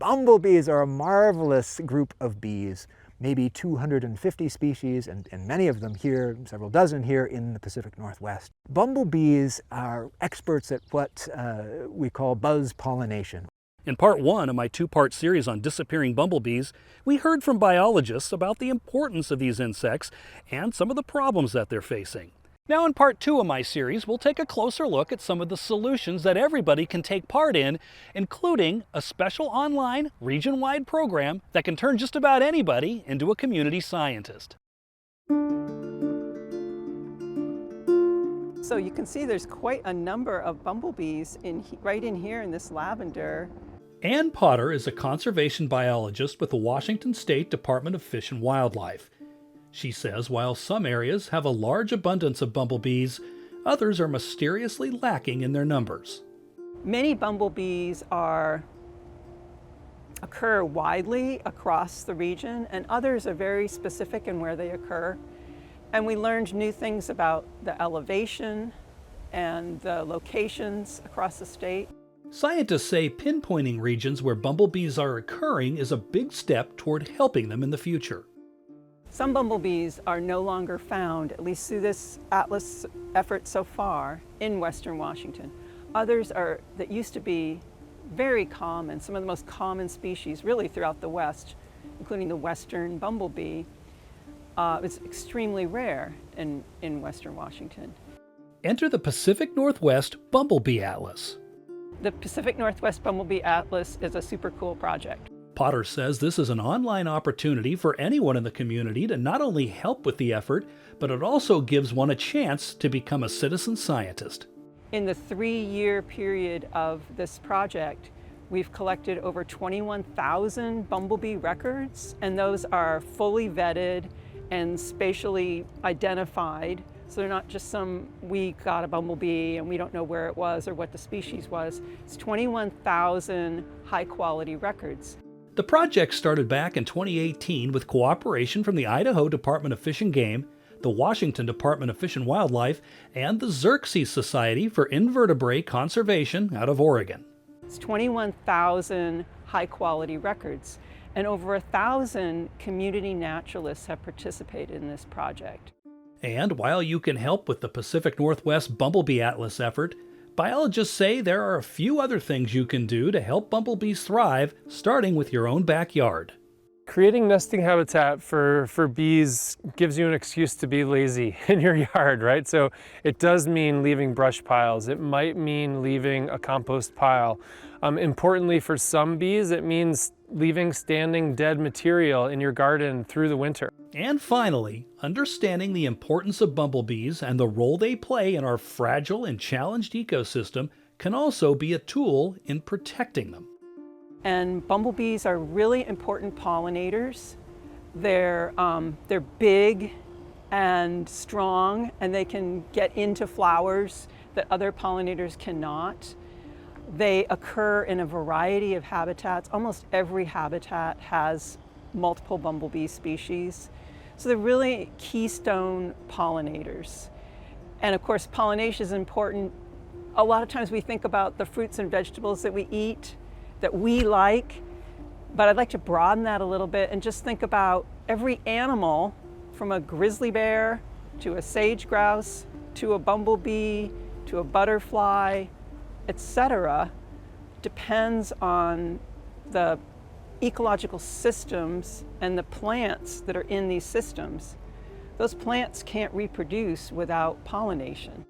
Bumblebees are a marvelous group of bees, maybe 250 species, and many of them here, several dozen here in the Pacific Northwest. Bumblebees are experts at what we call buzz pollination. In part one of my two-part series on disappearing bumblebees, we heard from biologists about the importance of these insects and some of the problems that they're facing. Now in part two of my series, we'll take a closer look at some of the solutions that everybody can take part in, including a special online, region-wide program that can turn just about anybody into a community scientist. So you can see there's quite a number of bumblebees right in here in this lavender. Ann Potter is a conservation biologist with the Washington State Department of Fish and Wildlife. She says while some areas have a large abundance of bumblebees, others are mysteriously lacking in their numbers. Many bumblebees occur widely across the region, and others are very specific in where they occur. And we learned new things about the elevation and the locations across the state. Scientists say pinpointing regions where bumblebees are occurring is a big step toward helping them in the future. Some bumblebees are no longer found, at least through this atlas effort so far, in Western Washington. Others that used to be very common, some of the most common species really throughout the West, including the western bumblebee, is extremely rare in Western Washington. Enter the Pacific Northwest Bumblebee Atlas. The Pacific Northwest Bumblebee Atlas is a super cool project. Potter says this is an online opportunity for anyone in the community to not only help with the effort, but it also gives one a chance to become a citizen scientist. In the 3-year period of this project, we've collected over 21,000 bumblebee records, and those are fully vetted and spatially identified. So they're not just we got a bumblebee and we don't know where it was or what the species was. It's 21,000 high-quality records. The project started back in 2018 with cooperation from the Idaho Department of Fish and Game, the Washington Department of Fish and Wildlife, and the Xerces Society for Invertebrate Conservation out of Oregon. It's 21,000 high-quality records, and over 1,000 community naturalists have participated in this project. And while you can help with the Pacific Northwest Bumblebee Atlas effort, biologists say there are a few other things you can do to help bumblebees thrive, starting with your own backyard. Creating nesting habitat for bees gives you an excuse to be lazy in your yard, right? So it does mean leaving brush piles. It might mean leaving a compost pile. Importantly, for some bees, it means leaving standing dead material in your garden through the winter. And finally, understanding the importance of bumblebees and the role they play in our fragile and challenged ecosystem can also be a tool in protecting them. And bumblebees are really important pollinators. They're big and strong, and they can get into flowers that other pollinators cannot. They occur in a variety of habitats. Almost every habitat has multiple bumblebee species. So they're really keystone pollinators. And of course, pollination is important. A lot of times we think about the fruits and vegetables that we eat, that we like, but I'd like to broaden that a little bit and just think about every animal, from a grizzly bear to a sage grouse to a bumblebee to a butterfly, etc., depends on the ecological systems and the plants that are in these systems. Those plants can't reproduce without pollination.